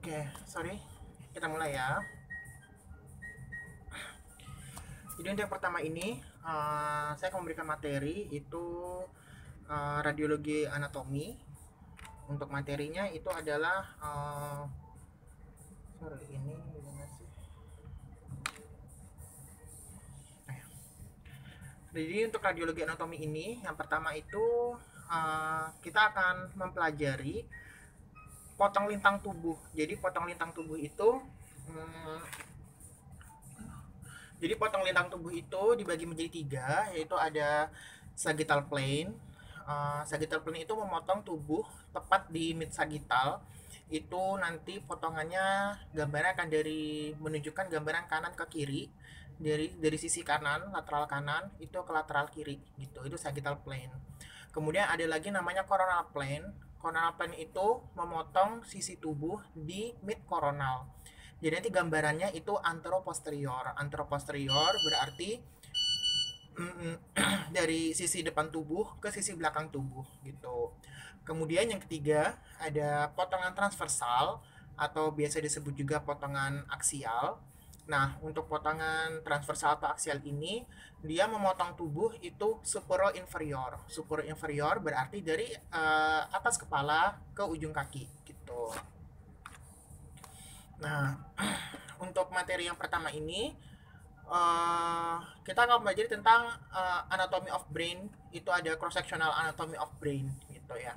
Oke, sorry. Kita mulai ya. Jadi untuk yang pertama ini, saya akan memberikan materi itu radiologi anatomi. Untuk materinya itu adalah sorry, ini gimana sih? Jadi untuk radiologi anatomi ini, yang pertama itu kita akan mempelajari potong lintang tubuh. Jadi potong lintang tubuh itu Jadi potong lintang tubuh itu dibagi menjadi tiga, yaitu ada sagittal plane. Sagittal plane itu memotong tubuh tepat di mid sagittal. Itu nanti potongannya gambarnya akan menunjukkan gambaran kanan ke kiri, dari sisi kanan, lateral kanan itu ke lateral kiri gitu. Itu sagittal plane. Kemudian ada lagi namanya coronal plane. Coronal plane itu memotong sisi tubuh di mid coronal. Jadi nanti gambarannya itu anteroposterior. Anteroposterior berarti dari sisi depan tubuh ke sisi belakang tubuh gitu. Kemudian yang ketiga ada potongan transversal atau biasa disebut juga potongan aksial. Nah, untuk potongan transversal atau aksial ini dia memotong tubuh itu superior inferior. Superior inferior berarti dari atas kepala ke ujung kaki gitu. Nah, untuk materi yang pertama ini kita akan belajar tentang anatomy of brain. Itu ada cross sectional anatomy of brain gitu ya.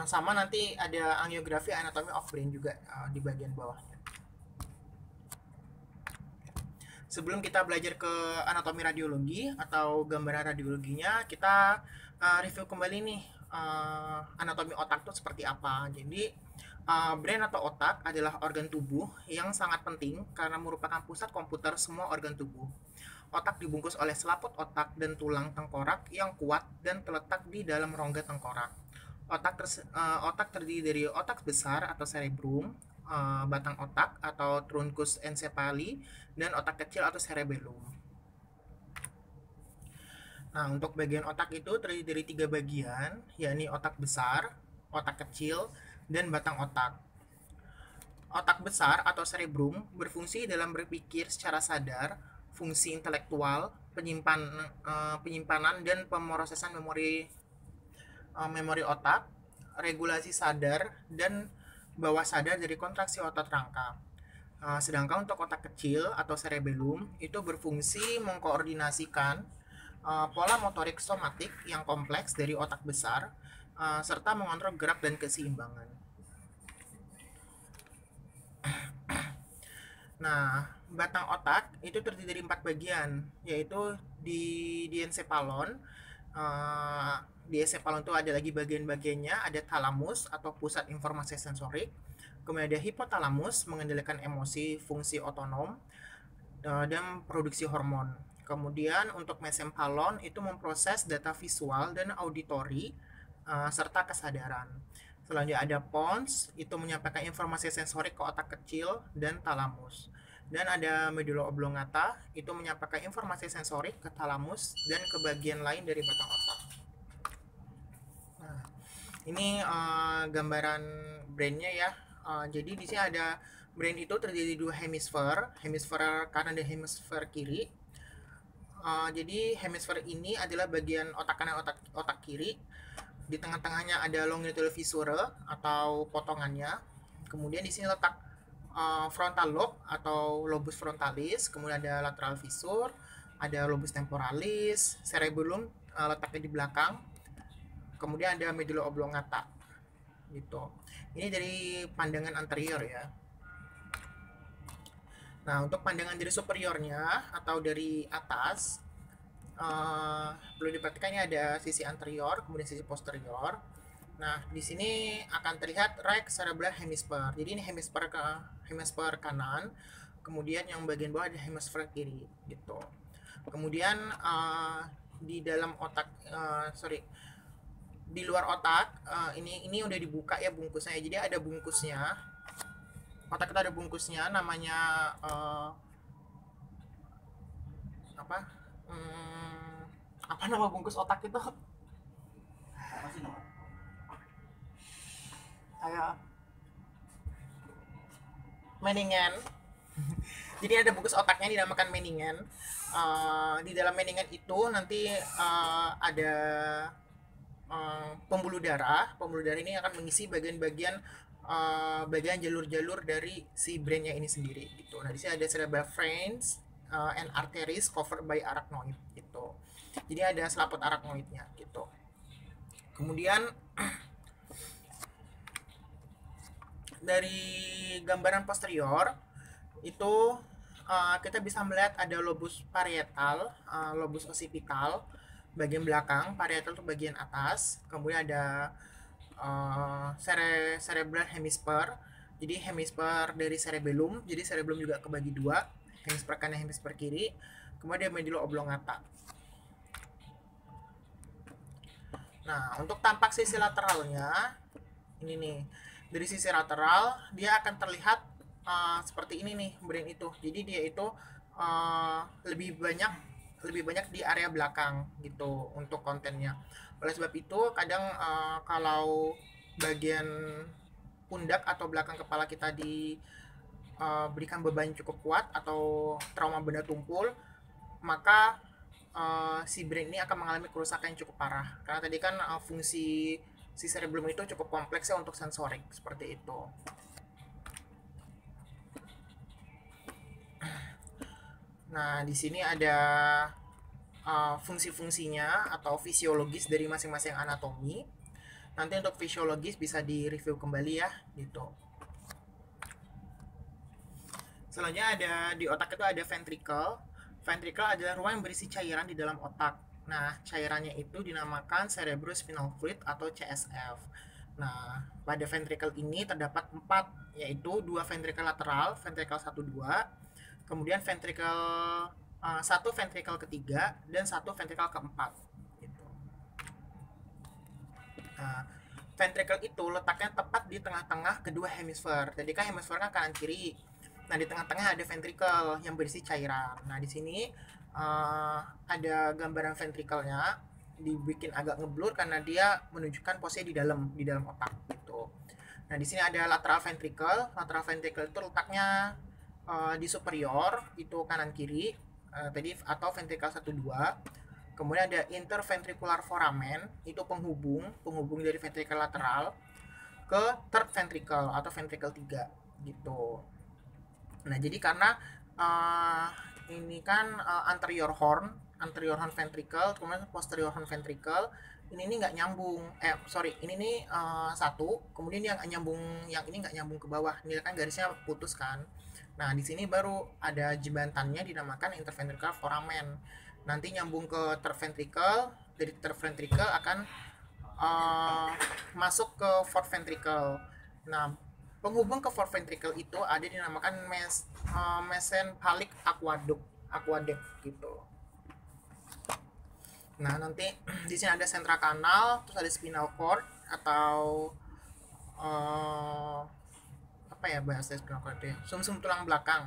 Sama nanti ada angiografi anatomy of brain juga di bagian bawahnya. Sebelum kita belajar ke anatomi radiologi atau gambaran radiologinya, kita review kembali nih anatomi otak itu seperti apa. Jadi brain atau otak adalah organ tubuh yang sangat penting karena merupakan pusat komputer semua organ tubuh. Otak dibungkus oleh selaput otak dan tulang tengkorak yang kuat dan terletak di dalam rongga tengkorak. Otak terdiri dari otak besar atau cerebrum, batang otak atau truncus encephalii, dan otak kecil atau cerebellum. Nah, untuk bagian otak itu terdiri dari tiga bagian, yakni otak besar, otak kecil, dan batang otak. Otak besar atau cerebrum berfungsi dalam berpikir secara sadar, fungsi intelektual, penyimpanan dan pemrosesan memori otak, regulasi sadar, dan bawah sadar dari kontraksi otot rangka. Sedangkan untuk otak kecil atau cerebellum itu berfungsi mengkoordinasikan pola motorik somatik yang kompleks dari otak besar serta mengontrol gerak dan keseimbangan. Nah, batang otak itu terdiri dari 4 bagian, yaitu di encephalon. Di encephalon itu ada lagi bagian-bagiannya, ada thalamus atau pusat informasi sensorik, kemudian ada hipotalamus mengendalikan emosi, fungsi otonom, dan produksi hormon. Kemudian untuk mesencephalon itu memproses data visual dan auditori serta kesadaran. Selanjutnya ada pons, itu menyampaikan informasi sensorik ke otak kecil dan thalamus. Dan ada medulla oblongata, itu menyampaikan informasi sensorik ke thalamus dan ke bagian lain dari batang otak. Nah, ini gambaran brainnya ya. Jadi di sini ada brain itu terdiri dari dua hemisfer, hemisfer kanan dan hemisfer kiri. Jadi hemisfer ini adalah bagian otak kanan, otak kiri. Di tengah-tengahnya ada longitudinal fissure atau potongannya. Kemudian di sini letak frontal lobe atau lobus frontalis. Kemudian ada lateral fissure, ada lobus temporalis, cerebellum letaknya di belakang. Kemudian ada medulla oblongata. Gitu. Ini dari pandangan anterior ya. Nah, untuk pandangan dari superiornya atau dari atas, perlu diperhatikan ada sisi anterior, kemudian sisi posterior. Nah, di sini akan terlihat right cerebral hemisphere. Jadi ini hemisfer kanan, kemudian yang bagian bawah ada hemisfer kiri, gitu. Kemudian di dalam otak, di luar otak, ini udah dibuka ya bungkusnya. Jadi ada bungkusnya. Otak kita ada bungkusnya, namanya apa nama bungkus otak itu? Apa sih nama? Ayo, meningen. Jadi ada bungkus otaknya dinamakan meningen. Di dalam meningen itu nanti ada pembuluh darah. Pembuluh darah ini akan mengisi bagian jalur-jalur dari si brainnya ini sendiri gitu. Nah, di sini ada cerebral veins and arteries covered by arachnoid gitu. Jadi ada selaput arachnoidnya gitu. Kemudian dari gambaran posterior itu kita bisa melihat ada lobus parietal, lobus occipital bagian belakang, parietal itu bagian atas, kemudian ada cerebral hemisphere. Jadi hemisphere dari cerebellum, jadi cerebellum juga kebagi dua, hemisfer kanan, hemisfer kiri. Kemudian medulla oblongata. Nah, untuk tampak sisi lateralnya, ini nih, dari sisi lateral dia akan terlihat seperti ini nih, brain itu. Jadi dia itu lebih banyak di area belakang gitu untuk kontennya. Oleh sebab itu kadang kalau bagian pundak atau belakang kepala kita diberikan beban cukup kuat atau trauma benda tumpul, maka si brain ini akan mengalami kerusakan yang cukup parah. Karena tadi kan fungsi si cerebellum itu cukup kompleks ya untuk sensorik seperti itu. Nah, di sini ada fungsi-fungsinya atau fisiologis dari masing-masing anatomi. Nanti untuk fisiologis bisa di-review kembali ya, gitu. Selanjutnya ada di otak itu ada ventricle. Ventricle adalah ruang yang berisi cairan di dalam otak. Nah, cairannya itu dinamakan cerebrospinal fluid atau CSF. Nah, pada ventricle ini terdapat 4, yaitu 2 ventricle lateral, ventricle 1 2, kemudian ventricle 1 ventricle ketiga dan 1 ventricle keempat. Gitu. Nah, ventricle itu letaknya tepat di tengah-tengah kedua hemisfer. Jadi kan hemisfer kan kanan kiri. Nah, di tengah-tengah ada ventricle yang berisi cairan. Nah, di sini ada gambaran ventricle-nya dibikin agak ngeblur karena dia menunjukkan posisi di dalam otak gitu. Nah, di sini ada lateral ventricle. Lateral ventricle itu letaknya di superior, itu kanan kiri tadi, atau ventricle 1 2. Kemudian ada interventricular foramen, itu penghubung dari ventricle lateral ke third ventricle atau ventricle 3 gitu. Nah, jadi karena ini kan anterior horn ventricle, kemudian posterior horn ventricle, ini nggak nyambung. Ini nih satu, kemudian yang ini nggak nyambung ke bawah. Ini kan garisnya putus kan. Nah, di sini baru ada jembatannya dinamakan interventricular foramen. Nanti nyambung ke third ventricle, dari third ventricle akan masuk ke fourth ventricle. Nah, penghubung ke fourth ventricle itu ada dinamakan mesenteric aqueduct gitu. Nah, nanti di sini ada central canal, terus ada spinal cord atau apa ya bahasa spinal cord ya, sumsum tulang belakang.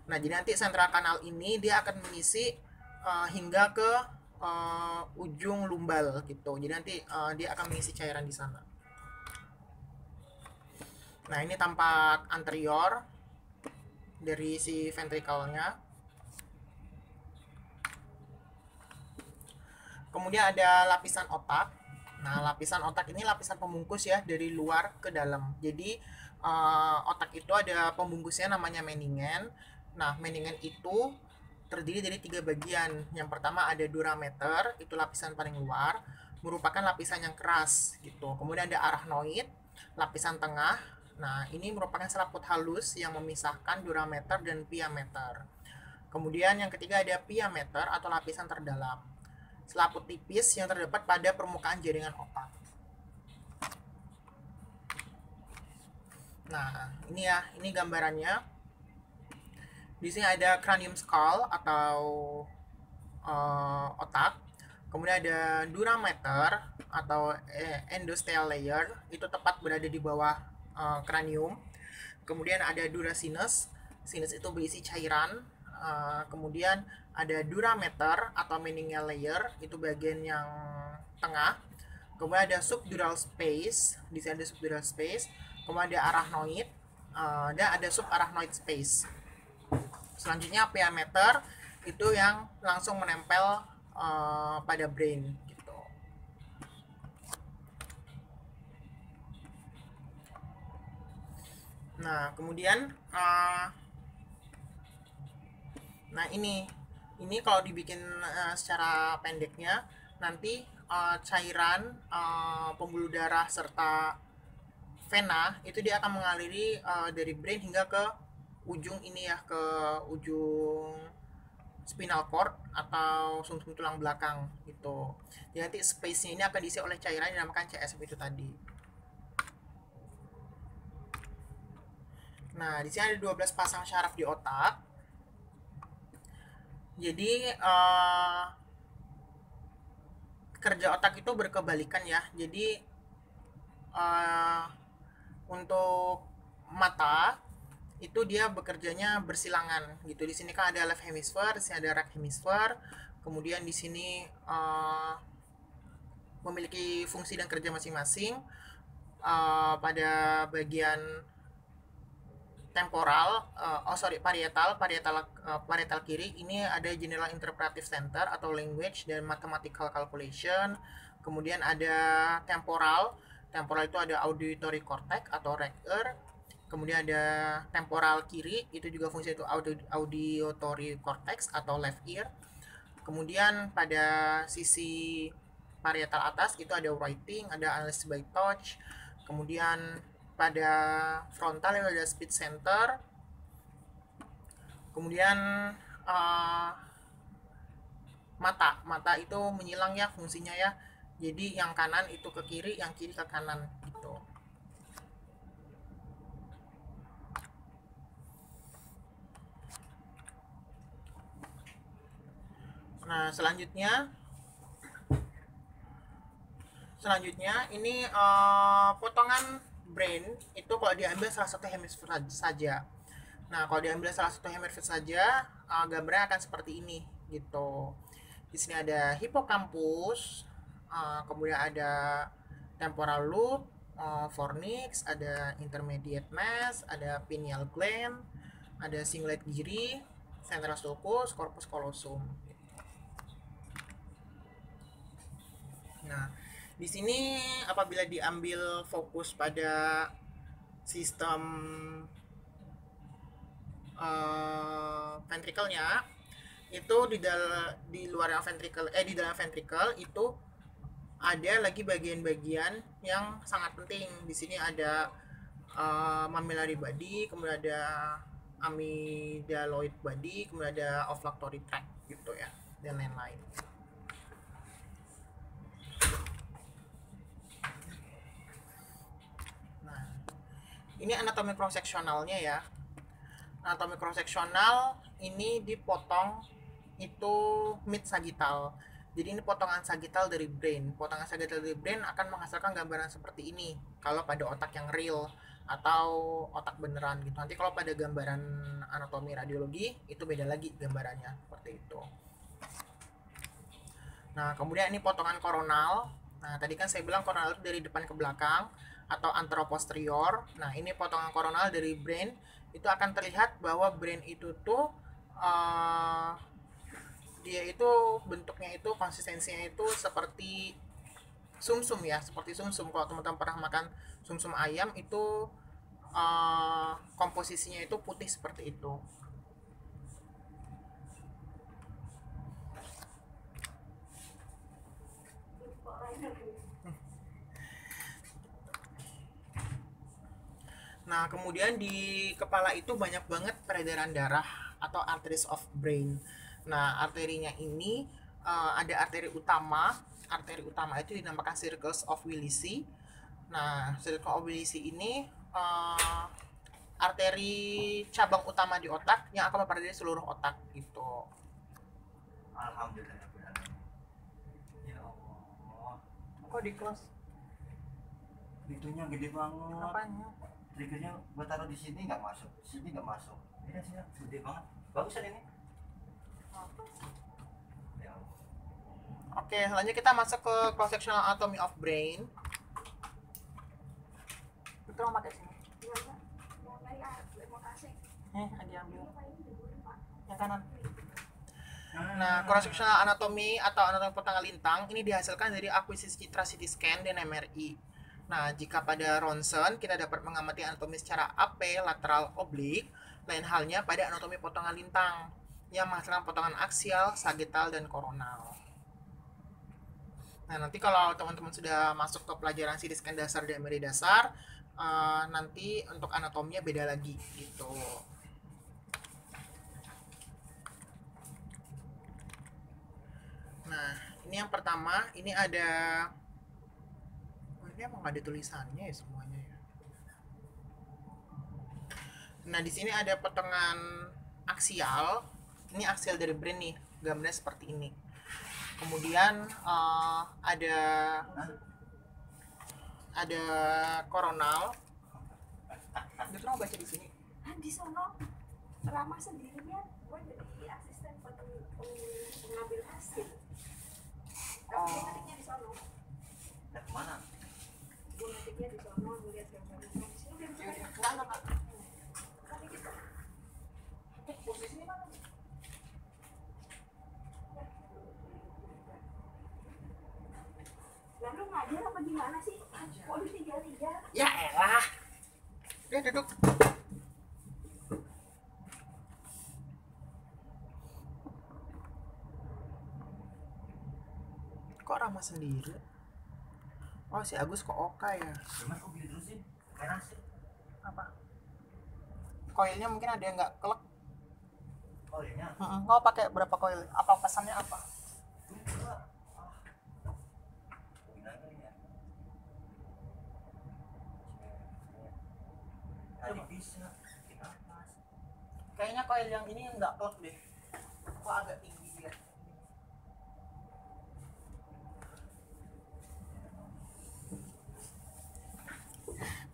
Nah, jadi nanti central canal ini dia akan mengisi hingga ke ujung lumbal gitu. Jadi nanti dia akan mengisi cairan di sana. Nah, ini tampak anterior dari si ventricle-nya. Kemudian ada lapisan otak. Nah, lapisan otak ini lapisan pembungkus ya, dari luar ke dalam. Jadi otak itu ada pembungkusnya namanya meningen. Nah, meningen itu terdiri dari 3 bagian. Yang pertama ada durameter, itu lapisan paling luar, merupakan lapisan yang keras gitu. Kemudian ada arachnoid, lapisan tengah. Nah, ini merupakan selaput halus yang memisahkan durameter dan piameter. Kemudian yang ketiga ada piameter atau lapisan terdalam, selaput tipis yang terdapat pada permukaan jaringan otak. Nah, ini gambarannya. Di sini ada cranium skull atau otak. Kemudian ada durameter atau endosteal layer, itu tepat berada di bawah cranium. Kemudian ada duracinus, sinus itu berisi cairan. Kemudian ada durameter atau meningeal layer, itu bagian yang tengah. Kemudian ada subdural space, di sini ada subdural space. Kemudian ada arachnoid, Dan ada subarachnoid space. Selanjutnya pia mater itu yang langsung menempel pada brain gitu. Nah, kemudian nah ini kalau dibikin secara pendeknya nanti cairan pembuluh darah serta vena itu dia akan mengaliri dari brain hingga ke ujung ini ya, ke ujung spinal cord atau sumsum tulang belakang gitu. Jadi nanti space-nya ini akan diisi oleh cairan yang dinamakan CSF itu tadi. Nah, di sini ada 12 pasang syaraf di otak. Jadi kerja otak itu berkebalikan ya. Jadi untuk mata itu dia bekerjanya bersilangan gitu. Di sini kan ada left hemisphere, di sini ada right hemisphere. Kemudian di sini memiliki fungsi dan kerja masing-masing. Pada bagian temporal, parietal kiri ini ada General Interpretive Center atau Language dan Mathematical Calculation. Kemudian ada temporal itu ada Auditory Cortex atau right ear. Kemudian ada temporal kiri, itu juga fungsi itu Auditory Cortex atau left ear. Kemudian pada sisi parietal atas itu ada writing, ada analysis by touch. Kemudian pada frontal itu ada speech center. Kemudian mata itu menyilang ya fungsinya ya. Jadi yang kanan itu ke kiri, yang kiri ke kanan gitu. Nah, selanjutnya ini potongan brain itu kalau diambil salah satu hemisfer saja. Nah, kalau diambil salah satu hemisfer saja, gambarnya akan seperti ini gitu. Di sini ada hippocampus, kemudian ada temporal lobe, fornix, ada intermediate mass, ada pineal gland, ada cingulate giri, central sulcus, corpus callosum. Nah, di sini apabila diambil fokus pada sistem ventrikelnya itu di luar ventrikel di dalam ventrikel itu ada lagi bagian-bagian yang sangat penting. Di sini ada mammillary body, kemudian ada amygdaloid body, kemudian ada olfactory tract gitu ya, dan lain-lain. Nah, ini anatomi cross-seksionalnya ya. Anatomi cross-seksional ini dipotong itu mid sagittal. Jadi ini potongan sagittal dari brain. Potongan sagittal dari brain akan menghasilkan gambaran seperti ini kalau pada otak yang real atau otak beneran gitu. Nanti kalau pada gambaran anatomi radiologi itu beda lagi gambarannya seperti itu. Nah, kemudian ini potongan koronal. Nah, tadi kan saya bilang koronal itu dari depan ke belakang atau anteroposterior. Nah, ini potongan koronal dari brain itu akan terlihat bahwa brain itu tuh dia itu bentuknya itu konsistensinya itu seperti sumsum ya, seperti sumsum. Kalau teman-teman pernah makan sumsum ayam itu komposisinya itu putih seperti itu. Nah, kemudian di kepala itu banyak banget peredaran darah atau arteries of brain. Nah, arterinya ini ada arteri utama. Arteri utama itu dinamakan circles of Willisi. Nah, circle of Willisi ini arteri cabang utama di otak yang akan memperhatikan seluruh otak gitu. Alhamdulillah. Ya Allah. Kok di close? Pintunya gede banget. Apanya? Triggernya gue taruh di sini nggak masuk, sini nggak masuk. Ini sih gede banget. Bagusan ini. Ya. Oke, selanjutnya kita masuk ke cross sectional anatomy of brain. Itu mau pakai sini. diambil yang kanan. Nah, cross-sectional anatomy atau anatomi potongan lintang ini dihasilkan dari akuisisi citra CT scan dan MRI. Nah, jika pada ronsen kita dapat mengamati anatomi secara AP, lateral, oblik, lain halnya pada anatomi potongan lintang yang menghasilkan potongan aksial, sagittal, dan koronal. Nah, nanti kalau teman-teman sudah masuk ke pelajaran CT scan dasar dan MRI dasar, nanti untuk anatominya beda lagi gitu. Nah, ini yang pertama, ini ada, ini emang ada tulisannya ya semuanya ya. Nah, di sini ada potongan aksial. Ini aksial dari brain nih, gambarnya seperti ini. Kemudian ada koronal. Itu mau baca di sini. Di sono lama sendirian, gue jadi asisten pengambil hasil. Tapi gue ngetiknya di sono. Nah, kemana? Gue ngetiknya di sono, gue lihat gambar di sini. Enggak. Tapi gitu. Posisinya mana? Lalu ngajar apa gimana sih? Kok lu tiga-tiga? Ya elah. Dia duduk. Kok Rama sendiri? Oh, si Agus kok Oka ya? Gimana kok gitu terus sih? Kayak nasi. Apa? Koilnya mungkin ada yang nggak kelek. Oh iya. Kau pakai berapa koil? Apa pesannya apa? Tadi bisa. Kayaknya koil yang ini nggak kelek deh. Kok agak tinggi dia.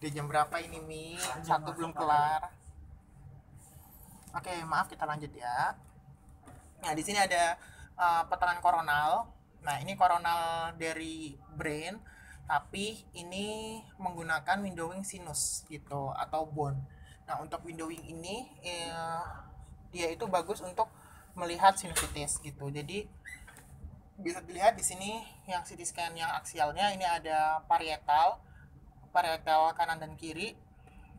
Di jam berapa ini Mi? Satu belum kelar. Oke, maaf kita lanjut ya. Nah, di sini ada potongan koronal. Nah, ini koronal dari brain, tapi ini menggunakan windowing sinus gitu atau bone. Nah, untuk windowing ini dia itu bagus untuk melihat sinusitis gitu. Jadi bisa dilihat di sini yang CT scan yang aksialnya ini ada parietal kanan dan kiri.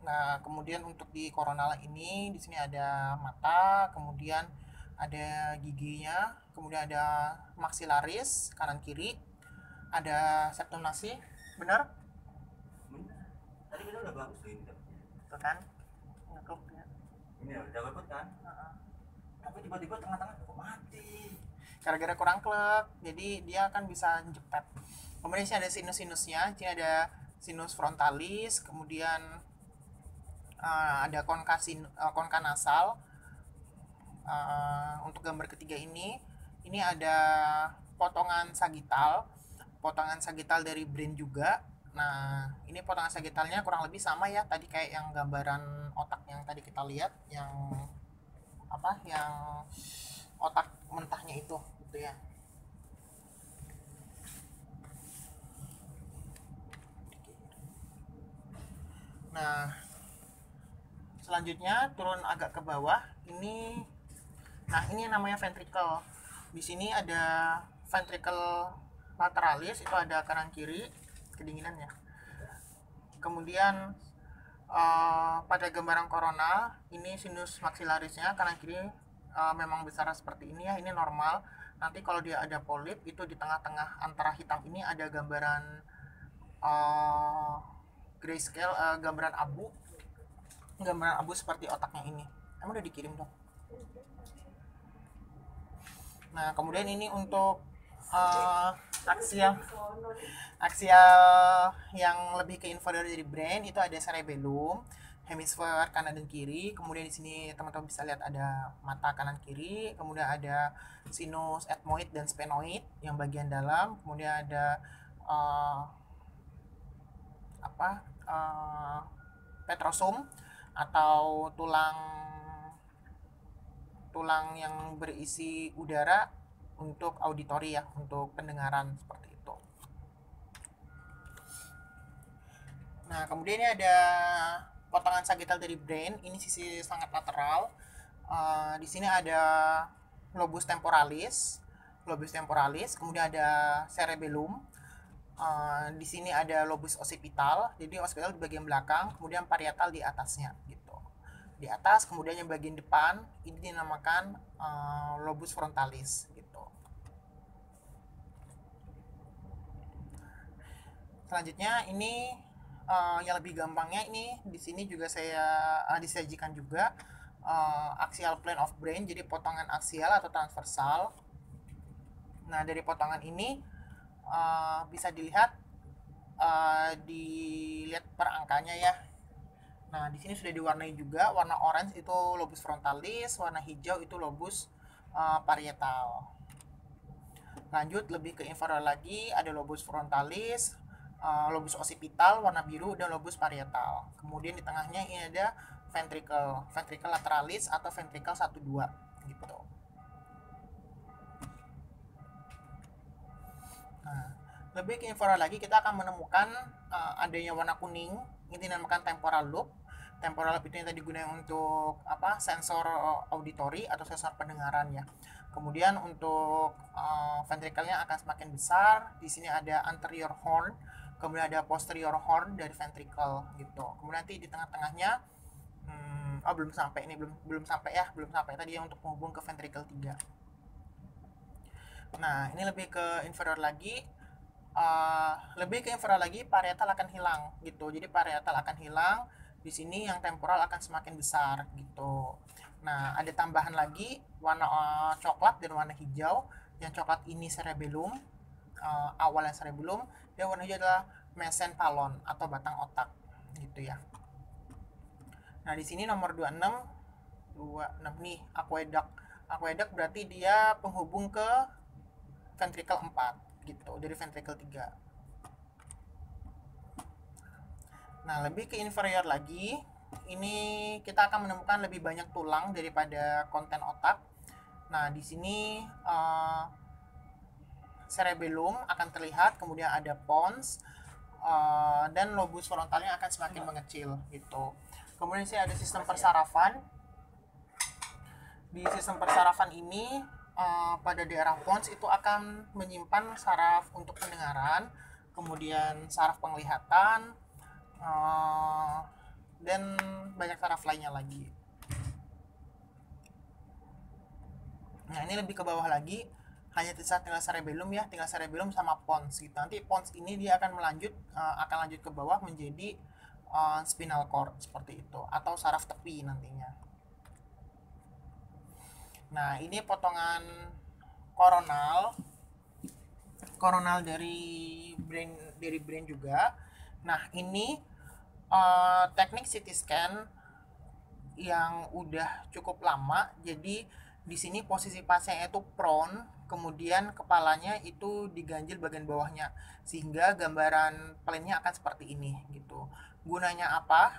Nah, kemudian untuk di koronal ini di sini ada mata, kemudian ada giginya, kemudian ada maxillaris kanan kiri, ada septum nasi, benar? Tadi kita udah bagus loh ini. Tuh kan? Ngeklik ya. Ini udah bagus kan? Tapi tiba-tiba tengah-tengah kok mati. Gara-gara kurang klek, jadi dia akan bisa jepet. Kemudian di sini ada sinus-sinusnya, di sini ada sinus frontalis, kemudian ada konka nasal. Untuk gambar ketiga ini ada potongan sagittal dari brain juga. Nah, ini potongan sagittalnya kurang lebih sama ya tadi kayak yang gambaran otak yang tadi kita lihat, yang apa, yang otak mentahnya itu gitu ya. Nah, selanjutnya turun agak ke bawah. Ini namanya ventricle. Di sini ada ventricle lateralis, itu ada kanan kiri, kedinginan ya. Kemudian pada gambaran koronal ini sinus maxillarisnya kanan kiri memang besar seperti ini ya, ini normal. Nanti kalau dia ada polip itu di tengah-tengah antara hitam ini ada gambaran grayscale, gambaran abu seperti otaknya ini. Emang udah dikirim dong? Nah, kemudian ini untuk aksial yang lebih ke inferior dari brain itu ada cerebellum, hemisfer kanan dan kiri. Kemudian di sini teman-teman bisa lihat ada mata kanan kiri, kemudian ada sinus ethmoid dan sphenoid yang bagian dalam, kemudian ada petrosum atau tulang yang berisi udara untuk auditori ya, untuk pendengaran seperti itu. Nah, kemudian ini ada potongan sagittal dari brain. Ini sisi sangat lateral. Di sini ada lobus temporalis, kemudian ada cerebellum. Di sini ada lobus occipital, jadi occipital di bagian belakang, kemudian parietal di atasnya gitu. Di atas, kemudian yang bagian depan ini dinamakan lobus frontalis gitu. Selanjutnya ini yang lebih gampangnya, ini di sini juga saya disajikan juga axial plane of brain, jadi potongan aksial atau transversal. Nah, dari potongan ini bisa dilihat dilihat per angkanya ya. Nah, di sini sudah diwarnai juga, warna orange itu lobus frontalis, warna hijau itu lobus parietal. Lanjut lebih ke inferior lagi, ada lobus frontalis, lobus occipital warna biru, dan lobus parietal. Kemudian di tengahnya ini ada ventricle lateralis atau ventricle 1-2 gitu. Nah, lebih ke inferior lagi kita akan menemukan adanya warna kuning, ini dinamakan temporal lobe. Temporal lobe itu yang tadi digunakan untuk sensor auditory atau sensor pendengaran ya. Kemudian untuk ventricle-nya akan semakin besar. Di sini ada anterior horn, kemudian ada posterior horn dari ventricle gitu. Kemudian nanti di tengah-tengahnya belum sampai tadi yang untuk menghubung ke ventricle 3. Nah, ini lebih ke inferior lagi. Parietal akan hilang gitu. Jadi parietal akan hilang. Di sini yang temporal akan semakin besar gitu. Nah, ada tambahan lagi warna coklat dan warna hijau. Yang coklat ini cerebellum, awalnya cerebellum. Dan warna hijau adalah mesentalon atau batang otak gitu ya. Nah, di sini nomor 26 nih, aqueduct. Aqueduct berarti dia penghubung ke ventricle 4 gitu, dari ventricle 3. Nah, lebih ke inferior lagi, ini kita akan menemukan lebih banyak tulang daripada konten otak. Nah, di sini cerebellum akan terlihat, kemudian ada pons, dan lobus frontalnya akan semakin mengecil gitu. Kemudian sini ada sistem persarafan. Di sistem persarafan ini pada daerah pons itu akan menyimpan saraf untuk pendengaran, kemudian saraf penglihatan, dan banyak saraf lainnya lagi. Nah, ini lebih ke bawah lagi, hanya tinggal cerebellum ya, tinggal cerebellum sama pons gitu. Nanti pons ini dia akan lanjut ke bawah menjadi spinal cord seperti itu, atau saraf tepi nantinya. Nah, ini potongan koronal dari brain juga. Nah, ini teknik CT scan yang udah cukup lama. Jadi di sini posisi pasiennya itu prone, kemudian kepalanya itu diganjil bagian bawahnya, sehingga gambaran plannya akan seperti ini gitu. Gunanya apa?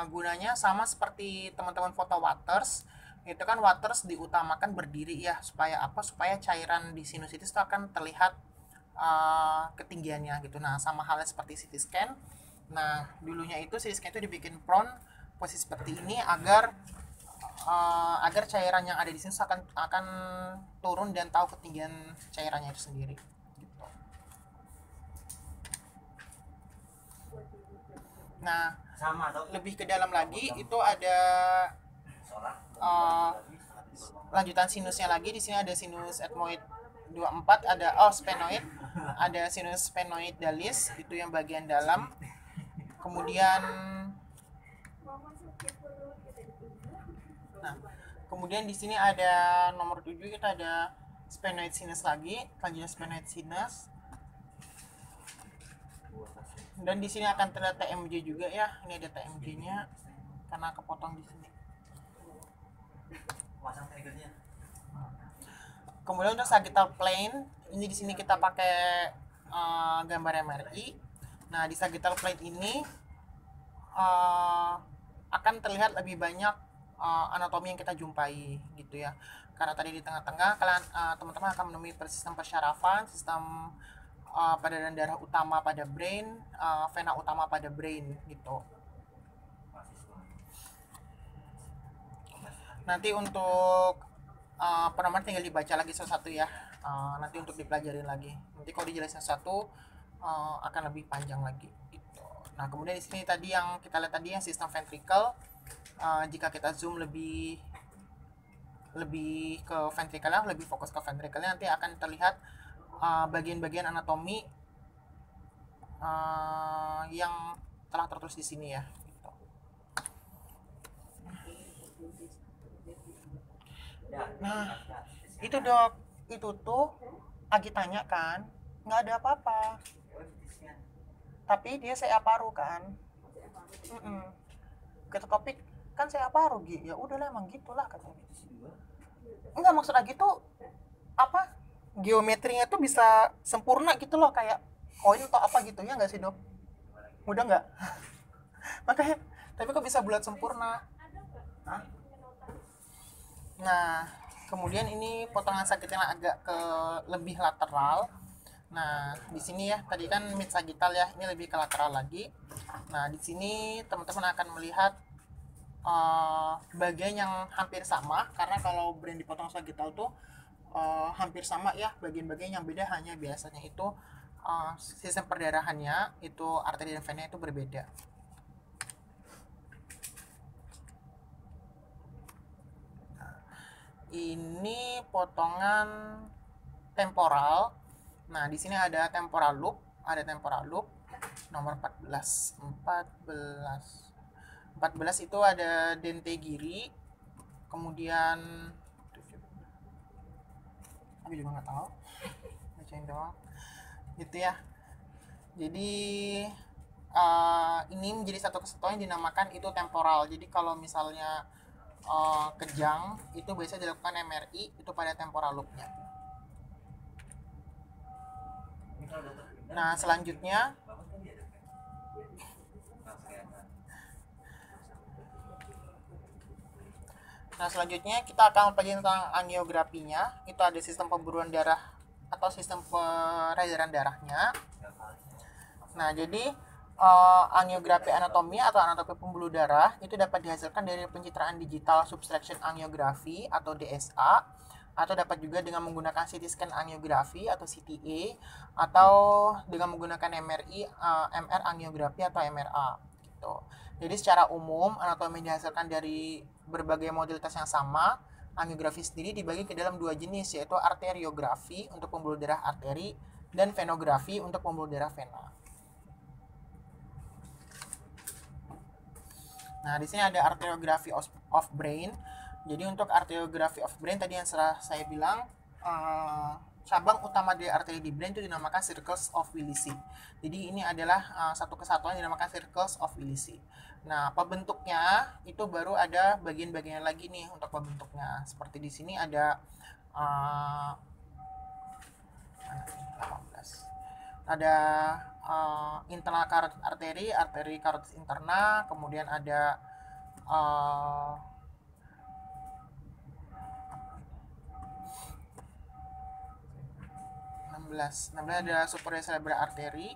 Gunanya sama seperti teman-teman foto Waters. Itu kan Waters diutamakan berdiri ya, supaya cairan di sinusitis itu akan terlihat ketinggiannya gitu. Nah, sama halnya seperti CT scan. Nah, dulunya itu CT scan itu dibikin prone posisi seperti ini agar cairan yang ada di sini akan turun dan tahu ketinggian cairannya itu sendiri gitu. Nah, lebih ke dalam lagi itu ada lanjutan sinusnya lagi. Di sini ada sinus ethmoid 24, ada sphenoid, ada sinus sphenoidalis itu yang bagian dalam. Kemudian di sini ada nomor 7, kita ada sphenoid sinus lagi, lanjutan sphenoid sinus. Dan di sini akan terlihat TMJ juga ya. Ini ada TMJ-nya karena kepotong di sini. Kemudian untuk sagittal plane, ini di sini kita pakai gambar MRI. Nah, di sagittal plane ini akan terlihat lebih banyak anatomi yang kita jumpai gitu ya. Karena tadi di tengah-tengah kalian teman-teman akan menemui sistem persyarafan, sistem peredaran darah utama pada brain, vena utama pada brain gitu. Nanti untuk apa namanya tinggal dibaca lagi satu-satu ya. Nanti untuk dipelajarin lagi. Nanti kalau dijelasin satu akan lebih panjang lagi gitu. Nah, kemudian di sini tadi yang kita lihat tadi yang sistem ventricle, jika kita zoom lebih ke ventricle, lebih fokus ke ventricle, nanti akan terlihat bagian-bagian anatomi yang telah tertulis di sini ya gitu. Nah, itu dok, itu tuh Agi tanya kan, nggak ada apa-apa, tapi dia saya paru kan. Kata topik kan saya paru gitu, ya udahlah emang gitulah katanya. Enggak, maksud Agi tuh apa, geometrinya tuh bisa sempurna gitu loh, kayak koin atau apa gitu ya nggak sih dok? Udah nggak? Makanya, tapi kok bisa bulat sempurna? Nah, kemudian ini potongan sakit yang agak ke lebih lateral. Nah, di sini ya, tadi kan mid sagittal ya, ini lebih ke lateral lagi. Nah, di sini teman-teman akan melihat bagian yang hampir sama, karena kalau brain dipotong sagittal tuh hampir sama ya, bagian-bagian yang beda hanya biasanya itu sistem perdarahannya, itu arteri dan vena itu berbeda. Ini potongan temporal. Nah, di sini ada temporal loop, nomor 14. 14 itu ada dente giri, kemudian aku juga nggak tahu, bacain doang gitu ya. Jadi ini menjadi satu kesatuan yang dinamakan itu temporal. Jadi kalau misalnya kejang itu biasa dilakukan MRI itu pada temporal loop-nya. Nah, selanjutnya kita akan mempelajari tentang angiografinya. Itu ada sistem pemburuan darah atau sistem peredaran darahnya. Nah, jadi angiografi anatomi atau anatomi pembuluh darah itu dapat dihasilkan dari pencitraan digital subtraction angiografi atau DSA, atau dapat juga dengan menggunakan CT scan angiografi atau CTA, atau dengan menggunakan MR angiografi atau MRA gitu. Jadi secara umum anatomi dihasilkan dari berbagai modalitas yang sama. Angiografi sendiri dibagi ke dalam dua jenis, yaitu arteriografi untuk pembuluh darah arteri dan venografi untuk pembuluh darah vena. Nah, di sini ada arteriografi of brain. Jadi untuk arteriografi of brain tadi yang saya bilang, cabang utama dari arteri di brain itu dinamakan circles of Willisi. Jadi ini adalah satu kesatuan yang dinamakan circles of Willisi. Nah, pembentuknya itu baru ada bagian-bagian lagi nih untuk pembentuknya. Seperti di sini ada 18. Ada internal carotid artery, arteri carotid interna, kemudian ada 16 ada superior cerebral artery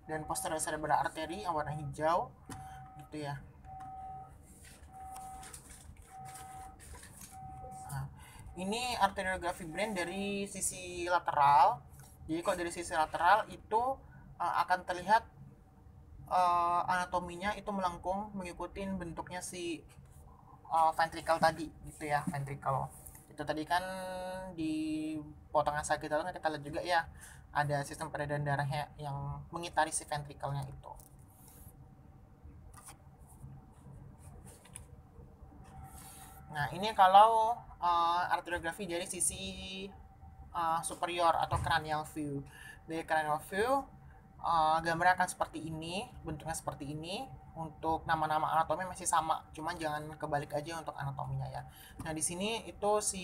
dan posterior cerebral artery yang warna hijau gitu ya. Nah, ini arteriografi brain dari sisi lateral. Jadi kalau dari sisi lateral itu akan terlihat anatominya itu melengkung mengikuti bentuknya si ventricle tadi gitu ya, ventricle. Itu tadi kan di potongan sagittal kita lihat juga ya, ada sistem peredaran darahnya yang mengitari si ventricle-nya itu. Nah, ini kalau arteriografi dari sisi superior atau cranial view. Dari cranial view gambarnya akan seperti ini, bentuknya seperti ini. Untuk nama-nama anatomi masih sama, cuman jangan kebalik aja untuk anatominya ya. Nah, di sini itu si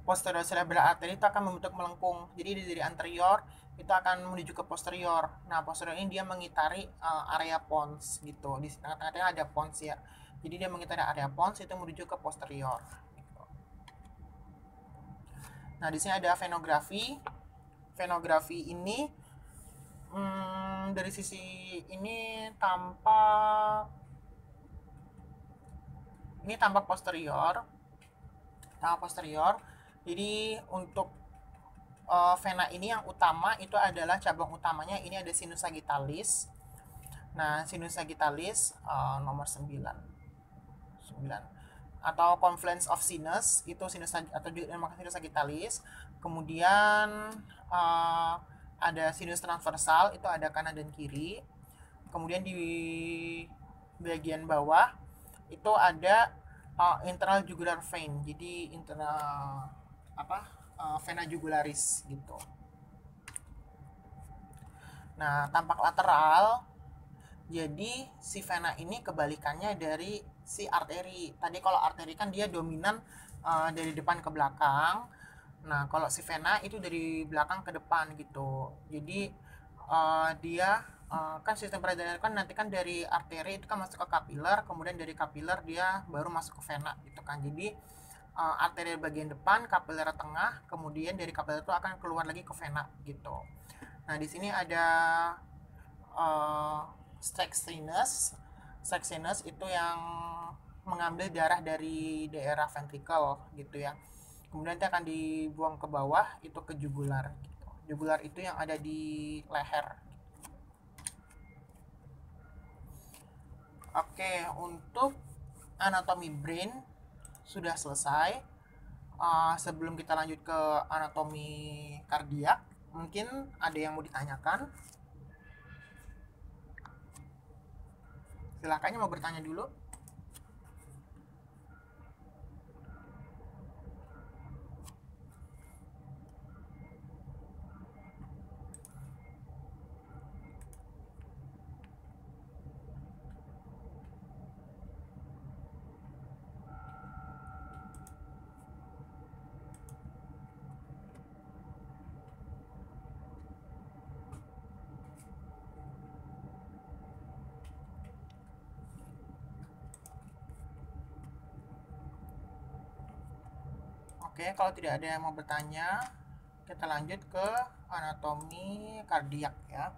posterior cerebral artery itu akan membentuk melengkung. Jadi dari anterior itu akan menuju ke posterior. Nah, posterior ini dia mengitari area pons gitu. Di tengah-tengah ada pons ya. Jadi dia mengitari area pons itu menuju ke posterior. Nah, di sini ada venografi. Venografi ini dari sisi ini tampak Ini tampak posterior. Jadi untuk vena ini yang utama itu adalah cabang utamanya ini ada sinus sagittalis. Nah, sinus sagittalis nomor 9 atau confluence of sinus itu sinus atau dinamakan sinus sagittalis. Kemudian ada sinus transversal itu ada kanan dan kiri. Kemudian di bagian bawah itu ada internal jugular vein. Jadi internal vena jugularis gitu. Nah, tampak lateral. Jadi si vena ini kebalikannya dari si arteri. Tadi kalau arteri kan dia dominan dari depan ke belakang. Nah, kalau si vena itu dari belakang ke depan gitu. Jadi dia kan sistem peredaran kan nanti kan dari arteri itu kan masuk ke kapiler, kemudian dari kapiler dia baru masuk ke vena gitu kan. Jadi arteri bagian depan, kapiler tengah, kemudian dari kapiler itu akan keluar lagi ke vena gitu. Nah, di sini ada streck sinus itu yang mengambil darah dari daerah ventricle gitu ya. Kemudian nanti akan dibuang ke bawah itu ke jugular gitu. Jugular itu yang ada di leher. Oke, untuk anatomi brain sudah selesai. Sebelum kita lanjut ke anatomi kardiak, mungkin ada yang mau ditanyakan. Silakan mau bertanya dulu. Oke, kalau tidak ada yang mau bertanya, kita lanjut ke anatomi kardiak ya.